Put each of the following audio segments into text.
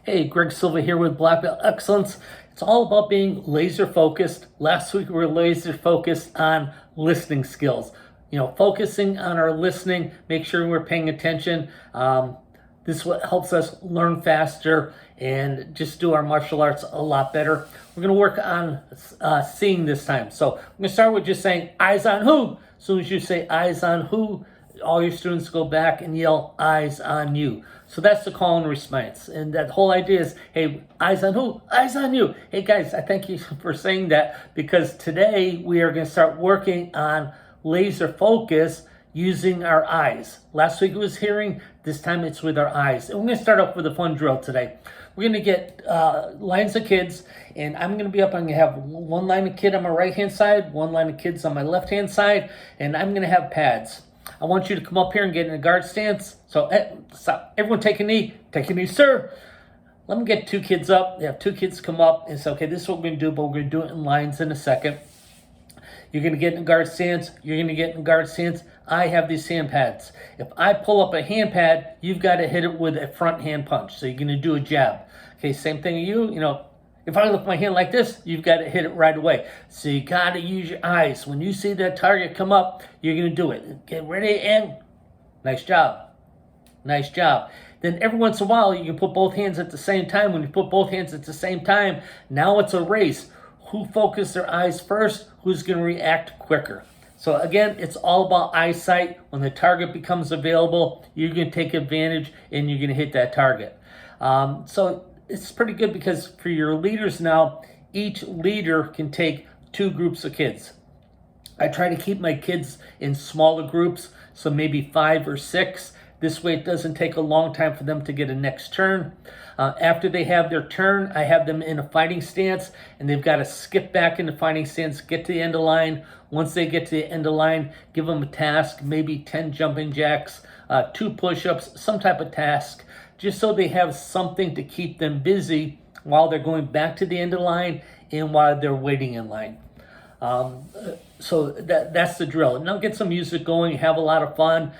Hey, Greg Silva here with Black Belt Excellence. It's all about being laser focused. Last week we were laser focused on listening skills. Focusing on our listening, make sure we're paying attention. This is what helps us learn faster and just do our martial arts a lot better. We're going to work on seeing this time. So I'm going to start with just saying eyes on who. As soon as you say eyes on who, all your students go back and yell eyes on you. So that's the call and response. And that whole idea is, hey, eyes on who? Eyes on you. Hey guys, I thank you for saying that, because today we are going to start working on laser focus using our eyes. Last week it was hearing, this time it's with our eyes. And we're going to start off with a fun drill today. We're going to get lines of kids, and I'm going to be up. I'm going to have one line of kid on my right hand side, one line of kids on my left hand side, and I'm going to have pads. I want you to come up here and get in a guard stance. So stop. Everyone take a knee. Take a knee, sir. Let me get two kids up. You have two kids come up and say, okay, this is what we're going to do, but we're going to do it in lines in a second. You're going to get in a guard stance. You're going to get in a guard stance. I have these hand pads. If I pull up a hand pad, you've got to hit it with a front hand punch. So you're going to do a jab. Okay, same thing with you. If I lift my hand like this, you've got to hit it right away. So you got to use your eyes. When you see that target come up, you're going to do it. Get ready and nice job. Nice job. Then every once in a while, you can put both hands at the same time. When you put both hands at the same time, now it's a race. Who focused their eyes first? Who's going to react quicker? So again, it's all about eyesight. When the target becomes available, you're going to take advantage and you're going to hit that target. So it's pretty good, because for your leaders now, each leader can take two groups of kids. I try to keep my kids in smaller groups, so maybe 5 or 6. This way it doesn't take a long time for them to get a next turn. After they have their turn, I have them in a fighting stance, and they've got to skip back into fighting stance, get to the end of line. Once they get to the end of line, give them a task, maybe 10 jumping jacks, 2 push-ups, some type of task, just so they have something to keep them busy while they're going back to the end of the line and while they're waiting in line. So that's the drill. Now get some music going, have a lot of fun,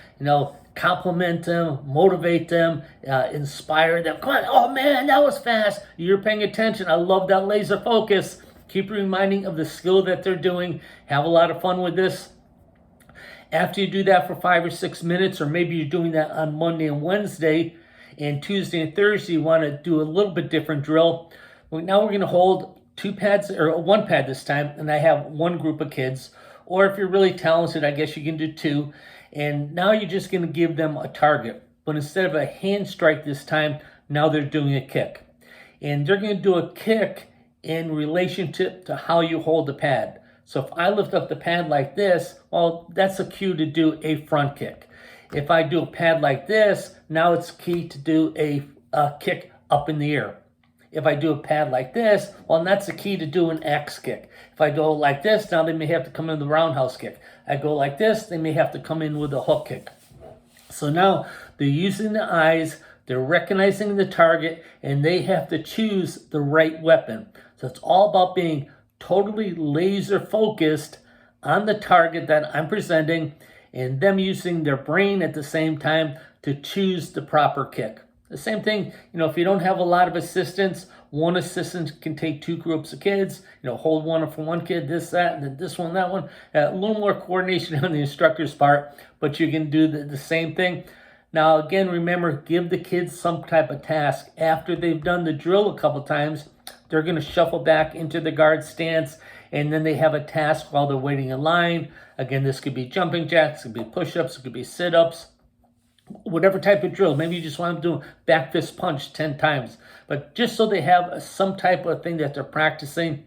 compliment them, motivate them, inspire them. Come on, oh man, that was fast. You're paying attention. I love that laser focus. Keep reminding of the skill that they're doing. Have a lot of fun with this. After you do that for 5 or 6 minutes, or maybe you're doing that on Monday and Wednesday, and Tuesday and Thursday you want to do a little bit different drill. Now we're going to hold 2 pads, or 1 pad this time, and I have 1 group of kids. Or if you're really talented, I guess you can do 2. And now you're just going to give them a target. But instead of a hand strike this time, now they're doing a kick. And they're going to do a kick in relationship to how you hold the pad. So if I lift up the pad like this, well, that's a cue to do a front kick. If I do a pad like this, now it's key to do a kick up in the air. If I do a pad like this, well, that's the key to do an axe kick. If I go like this, now they may have to come in the roundhouse kick. I go like this, they may have to come in with a hook kick. So now they're using the eyes, they're recognizing the target, and they have to choose the right weapon. So it's all about being totally laser focused on the target that I'm presenting, and them using their brain at the same time to choose the proper kick. The same thing, if you don't have a lot of assistants, 1 assistant can take 2 groups of kids, hold one for 1 kid, this, that, and then this one, that one. A little more coordination on the instructor's part, but you can do the same thing. Now, again, remember, give the kids some type of task. After they've done the drill a couple times, they're going to shuffle back into the guard stance, and then they have a task while they're waiting in line. Again, this could be jumping jacks, it could be push-ups, it could be sit-ups. Whatever type of drill. Maybe you just want them to do back fist punch 10 times. But just so they have some type of thing that they're practicing.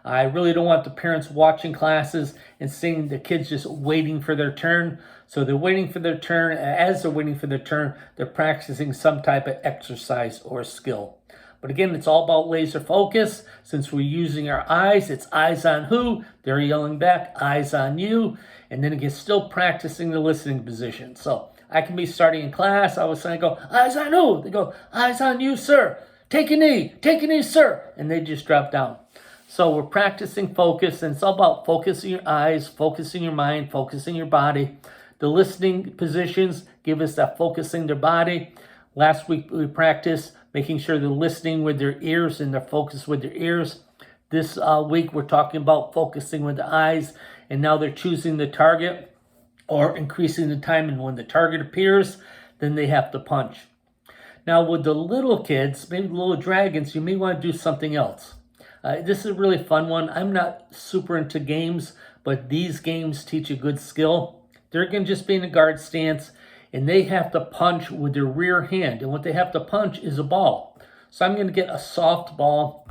I really don't want the parents watching classes and seeing the kids just waiting for their turn. So they're waiting for their turn. As they're waiting for their turn, they're practicing some type of exercise or skill. But again, it's all about laser focus. Since we're using our eyes, it's eyes on who. They're yelling back, eyes on you. And then again, still practicing the listening position. So I can be starting in class. I was saying, go, eyes on who? They go, eyes on you, sir. Take a knee, sir. And they just drop down. So we're practicing focus, and it's all about focusing your eyes, focusing your mind, focusing your body. The listening positions give us that focusing their body. Last week we practiced making sure they're listening with their ears and they're focused with their ears. This week, we're talking about focusing with the eyes, and now they're choosing the target or increasing the time. And when the target appears, then they have to punch. Now, with the little kids, maybe the little dragons, you may want to do something else. This is a really fun one. I'm not super into games, but these games teach a good skill. They're going to just be in a guard stance, and they have to punch with their rear hand. And what they have to punch is a ball. So I'm going to get a soft ball,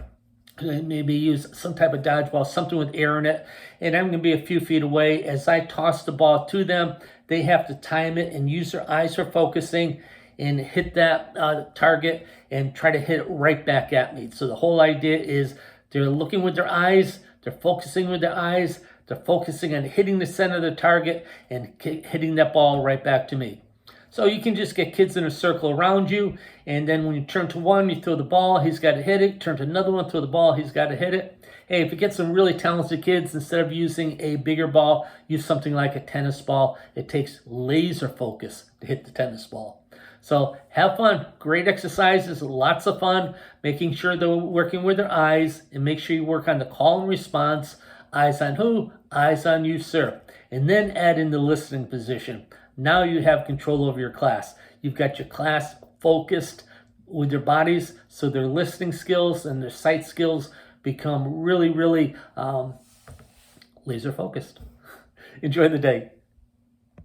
maybe use some type of dodgeball, something with air in it, and I'm going to be a few feet away. As I toss the ball to them, they have to time it and use their eyes for focusing and hit that target and try to hit it right back at me. So the whole idea is they're looking with their eyes, they're focusing with their eyes, they're focusing on hitting the center of the target and hitting that ball right back to me. So you can just get kids in a circle around you, and then when you turn to one, you throw the ball, he's got to hit it. Turn to another one, throw the ball, he's got to hit it. Hey, if you get some really talented kids, instead of using a bigger ball, use something like a tennis ball. It takes laser focus to hit the tennis ball. So have fun. Great exercises, lots of fun, making sure they're working with their eyes, and make sure you work on the call and response. Eyes on who? Eyes on you, sir. And then add in the listening position. Now you have control over your class. You've got your class focused with their bodies, so their listening skills and their sight skills become really, really laser focused. Enjoy the day.